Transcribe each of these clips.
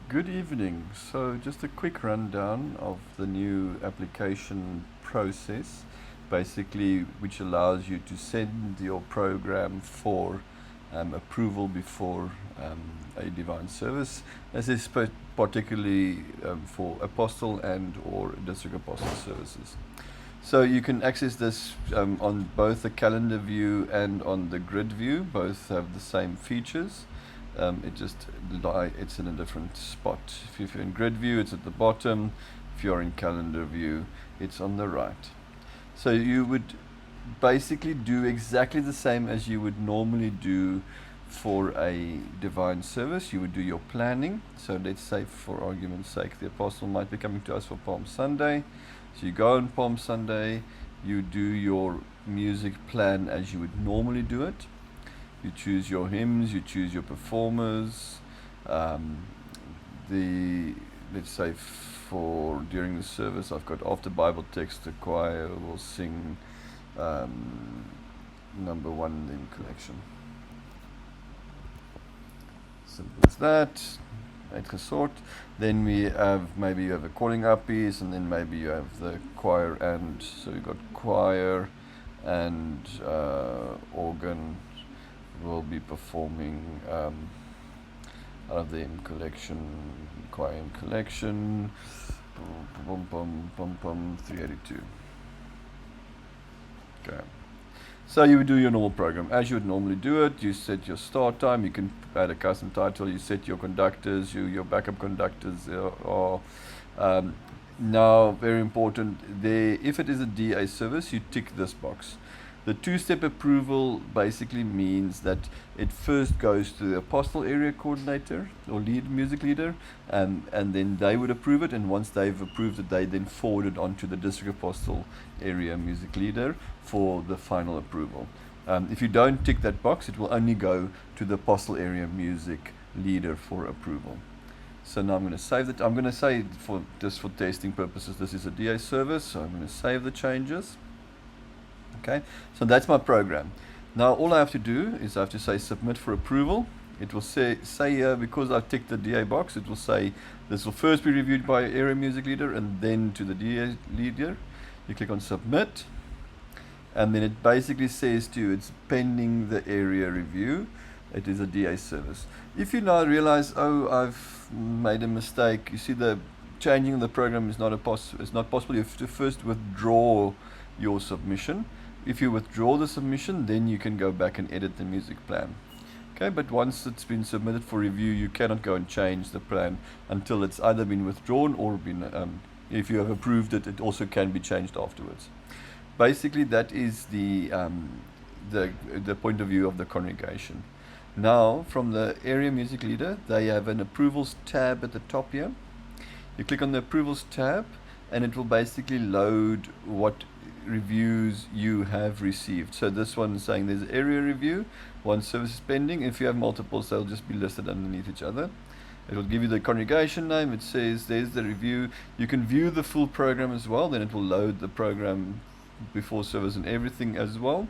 Good evening. So, just a quick rundown of the new application process, basically, which allows you to send your program for approval before a divine service, as is particularly for apostle and or district apostle services. So you can access this on both the calendar view and on the grid view. Both have the same features. It's in a different spot. If you're in grid view, it's at the bottom. If you're in calendar view, it's on the right. So you would basically do exactly the same as you would normally do for a divine service. You would do your planning. So let's say, for argument's sake, the apostle might be coming to us for Palm Sunday. So you go on Palm Sunday, you do your music plan as you would normally do it. You choose your hymns, you choose your performers. Um, the let's say for during the service, I've got after Bible text, the choir will sing number one in collection. Simple as that. Uitgesort. Then we have, maybe you have a calling up piece, and then maybe you have the choir, and so we got choir and organ will be performing out of the hymn collection, choir hymn collection, 382. Okay. So you would do your normal program as you would normally do it. You set your start time. You can add a custom title. You set your conductors. Your backup conductors are now very important. If it is a DA service, you tick this box. The two-step approval basically means that it first goes to the apostle area coordinator or music leader, and then they would approve it. And once they've approved it, they then forward it on to the district apostle area music leader for the final approval. If you don't tick that box, it will only go to the apostle area music leader for approval. So now I'm going to save that. I'm going to say, for testing purposes, this is a DA service, so I'm going to save the changes. Okay, so that's my program. Now all I have to do is I have to say submit for approval. It will say because I've ticked the DA box, it will say this will first be reviewed by area music leader and then to the DA leader. You click on submit, and then it basically says to you it's pending the area review. It is a DA service. If you now realize, oh, I've made a mistake, you see the changing the program is not possible. You have to first withdraw your submission. If you withdraw the submission, then you can go back and edit the music plan. Okay, but once it's been submitted for review, you cannot go and change the plan until it's either been withdrawn or been, if you have approved it, it also can be changed afterwards. Basically, that is the point of view of the congregation. Now, from the area music leader, they have an approvals tab at the top here. You click on the approvals tab, and it will basically load what reviews you have received. So this one is saying there's area review, one service is pending. If you have multiples, they'll just be listed underneath each other. It will give you the congregation name. It says there's the review. You can view the full program as well. Then it will load the program before service and everything as well.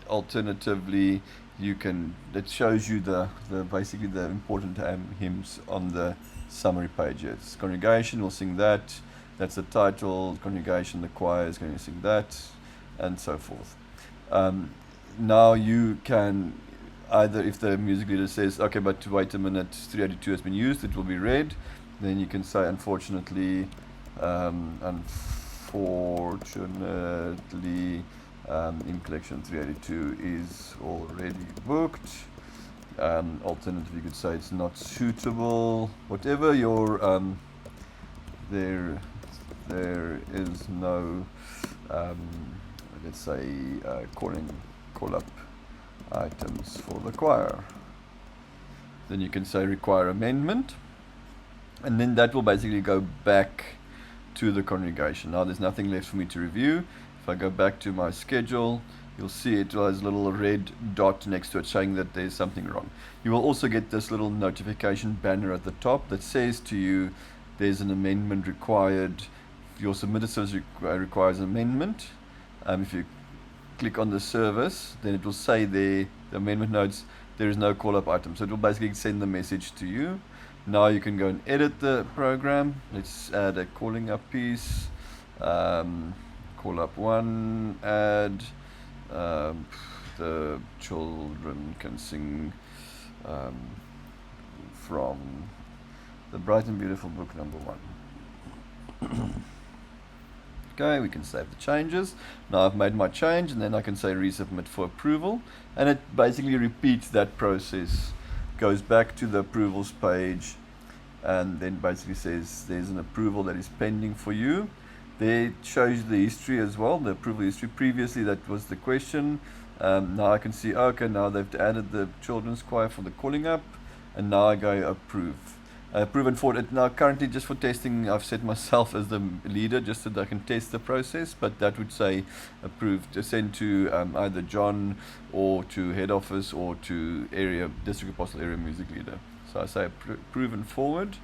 Alternatively, it shows you the basically the important hymns on the summary page. It's congregation will sing that. That's the title. Congregation, the choir is going to sing that, and so forth. Now you can either, if the music leader says, okay, but wait a minute, 382 has been used, it will be read. Then you can say, unfortunately, in collection 382 is already booked. Alternatively, you could say it's not suitable. Whatever your there is no let's say call up items for the choir. Then you can say require amendment, and then that will basically go back to the congregation. Now there's nothing left for me to review. If I go back to my schedule, you'll see it has a little red dot next to it saying that there's something wrong. You will also get this little notification banner at the top that says to you there's an amendment required. Your submitted service requires an amendment. If you click on the service, then it will say there, the amendment notes, there is no call-up item. So it will basically send the message to you. Now you can go and edit the program. Let's add a calling up piece. Call up one, add the children can sing from the Bright and Beautiful book number 1. Okay, we can save the changes. Now I've made my change, and then I can say resubmit for approval, and it basically repeats that process, goes back to the approvals page, and then basically says there's an approval that is pending for you. There it shows the history as well, the approval history. Previously that was the question. Now I can see, okay, now they've added the children's choir for the calling up, and now I go approve. Approve and forward. Now currently, just for testing, I've set myself as the leader just so that I can test the process, but that would say approved to send to either John or to head office or to area district apostle area music leader. So I say approve and forward,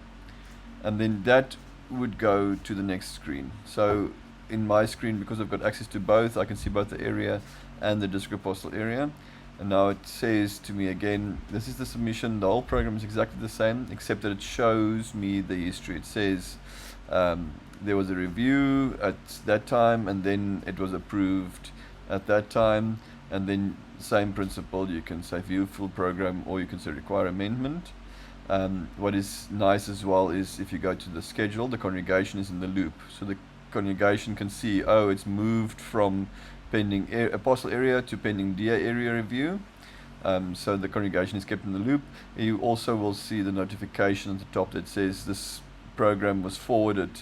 and then that would go to the next screen. So in my screen, because I've got access to both, I can see both the area and the district apostle area. And now it says to me again, this is the submission. The whole program is exactly the same, except that it shows me the history. It says there was a review at that time, and then it was approved at that time, and then same principle. You can say view full program, or you can say require amendment. What is nice as well is if you go to the schedule, the congregation is in the loop, so the congregation can see, oh, it's moved from pending apostle area to pending DA area review. So the congregation is kept in the loop. You also will see the notification at the top that says this program was forwarded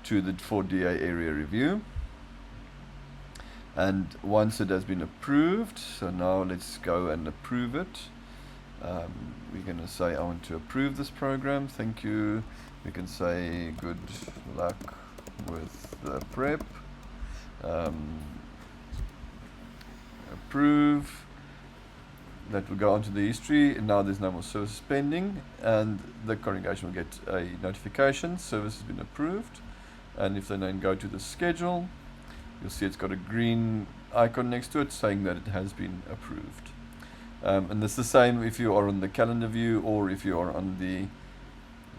to the 4DA area review. And once it has been approved, so now let's go and approve it. We're going to say I want to approve this program, thank you. We can say good luck with the prep. Approve. That will go onto the history, and now there's no more services pending, and the congregation will get a notification service has been approved. And if they then go to the schedule, you'll see it's got a green icon next to it saying that it has been approved. And it's the same if you are on the calendar view or if you are on the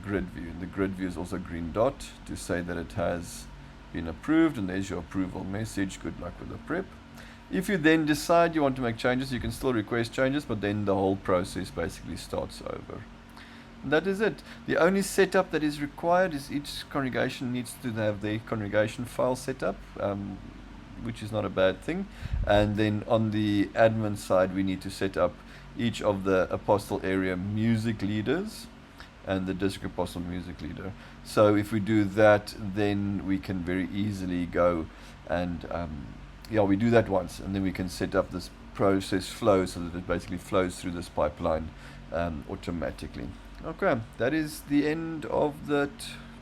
grid view. The grid view is also a green dot to say that it has been approved, and there's your approval message. Good luck with the prep. If you then decide you want to make changes, you can still request changes, but then the whole process basically starts over. And that is it. The only setup that is required is each congregation needs to have their congregation file set up, which is not a bad thing. And then on the admin side, we need to set up each of the apostle area music leaders and the district apostle music leader. So if we do that, then we can very easily go and we do that once, and then we can set up this process flow so that it basically flows through this pipeline automatically. Okay, that is the end of that.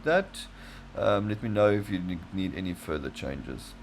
Let me know if you need any further changes.